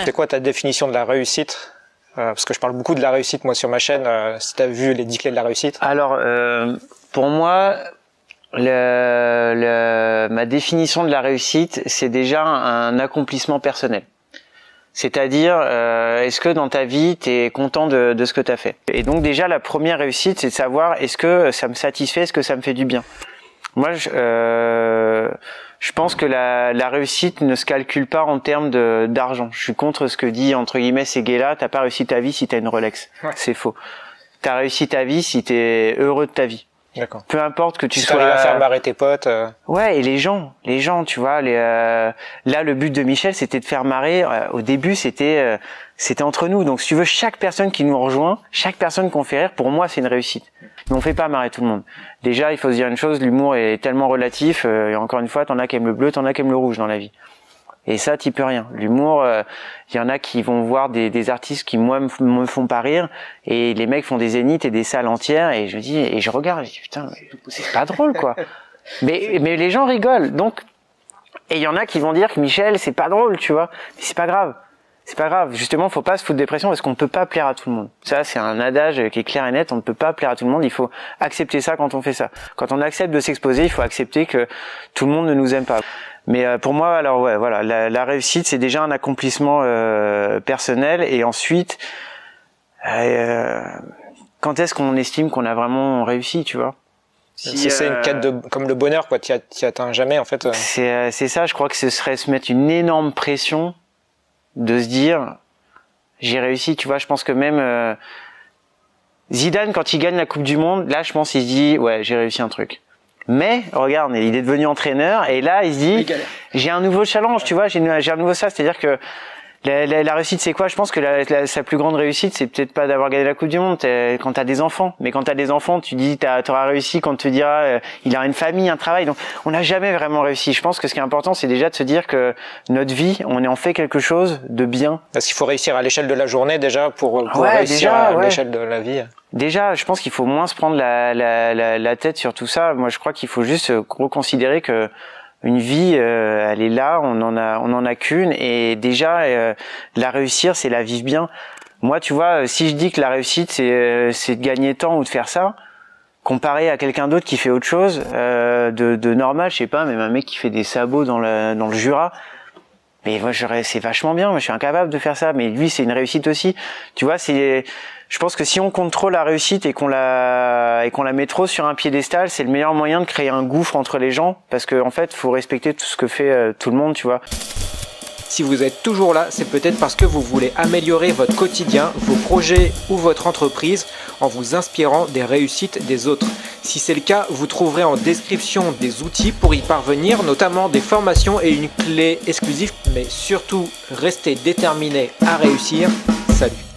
C'est quoi ta définition de la réussite? Parce que je parle beaucoup de la réussite moi sur ma chaîne. Si tu as vu les 10 clés de la réussite. Alors, pour moi, ma définition de la réussite, c'est déjà un accomplissement personnel. C'est-à-dire, est-ce que dans ta vie, tu es content de ce que tu as fait? Et donc déjà, la première réussite, c'est de savoir, est-ce que ça me satisfait, est-ce que ça me fait du bien? Moi, je pense que la réussite ne se calcule pas en termes d'argent. Je suis contre ce que dit, entre guillemets, ces gays-là, t'as pas réussi ta vie si t'as une Rolex. Ouais. C'est faux. T'as réussi ta vie si t'es heureux de ta vie. D'accord. Peu importe que tu sois... Si t'arrives à faire marrer tes potes. Ouais, et les gens, tu vois, là, le but de Michel, c'était de faire marrer. Au début, c'était entre nous. Donc, si tu veux, chaque personne qui nous rejoint, chaque personne qu'on fait rire, pour moi, c'est une réussite. Mais on fait pas marrer tout le monde. Déjà, il faut se dire une chose, l'humour est tellement relatif. Et encore une fois, t'en as qui aiment le bleu, t'en as qui aiment le rouge dans la vie. Et ça, t'y peux rien. L'humour, il y en a qui vont voir des artistes qui, moi, me font pas rire. Et les mecs font des zéniths et des salles entières. Et je me dis, et je regarde, je dis, putain, c'est pas drôle, quoi. mais les gens rigolent. Donc, et il y en a qui vont dire que Michel, c'est pas drôle, tu vois. Mais c'est pas grave. C'est pas grave. Justement, faut pas se foutre de pression parce qu'on ne peut pas plaire à tout le monde. Ça, c'est un adage qui est clair et net. On ne peut pas plaire à tout le monde. Il faut accepter ça quand on fait ça. Quand on accepte de s'exposer, il faut accepter que tout le monde ne nous aime pas. Mais pour moi, alors ouais, voilà, la réussite, c'est déjà un accomplissement personnel. Et ensuite, quand est-ce qu'on estime qu'on a vraiment réussi, tu vois? Si c'est une quête comme le bonheur, quoi, t'y atteins jamais, en fait. C'est ça. Je crois que ce serait se mettre une énorme pression de se dire, j'ai réussi. Tu vois, je pense que même Zidane, quand il gagne la Coupe du Monde, là, je pense qu'il se dit, ouais, j'ai réussi un truc. Mais regarde, il est devenu entraîneur et là il se dit j'ai un nouveau challenge, tu vois, j'ai un nouveau ça, c'est-à-dire que la réussite c'est quoi? Je pense que sa plus grande réussite c'est peut-être pas d'avoir gagné la Coupe du Monde quand t'as des enfants, mais quand t'as des enfants tu dis t'auras réussi quand tu te diras il a une famille, un travail, donc on n'a jamais vraiment réussi. Je pense que ce qui est important c'est déjà de se dire que notre vie on en fait quelque chose de bien. Parce qu'il faut réussir à l'échelle de la journée déjà pour réussir à l'échelle de la vie. Déjà, je pense qu'il faut moins se prendre la tête sur tout ça. Moi, je crois qu'il faut juste reconsidérer que une vie, elle est là, on en a qu'une, et déjà, la réussir, c'est la vivre bien. Moi, tu vois, si je dis que la réussite, c'est de gagner temps ou de faire ça, comparé à quelqu'un d'autre qui fait autre chose, de normal, je sais pas, même un mec qui fait des sabots dans le Jura. Mais moi, c'est vachement bien. Moi, je suis incapable de faire ça. Mais lui, c'est une réussite aussi. Tu vois, je pense que si on contrôle la réussite et qu'on la met trop sur un piédestal, c'est le meilleur moyen de créer un gouffre entre les gens. Parce que, en fait, faut respecter tout ce que fait tout le monde, tu vois. Si vous êtes toujours là, c'est peut-être parce que vous voulez améliorer votre quotidien, vos projets ou votre entreprise en vous inspirant des réussites des autres. Si c'est le cas, vous trouverez en description des outils pour y parvenir, notamment des formations et une clé exclusive. Mais surtout, restez déterminés à réussir. Salut!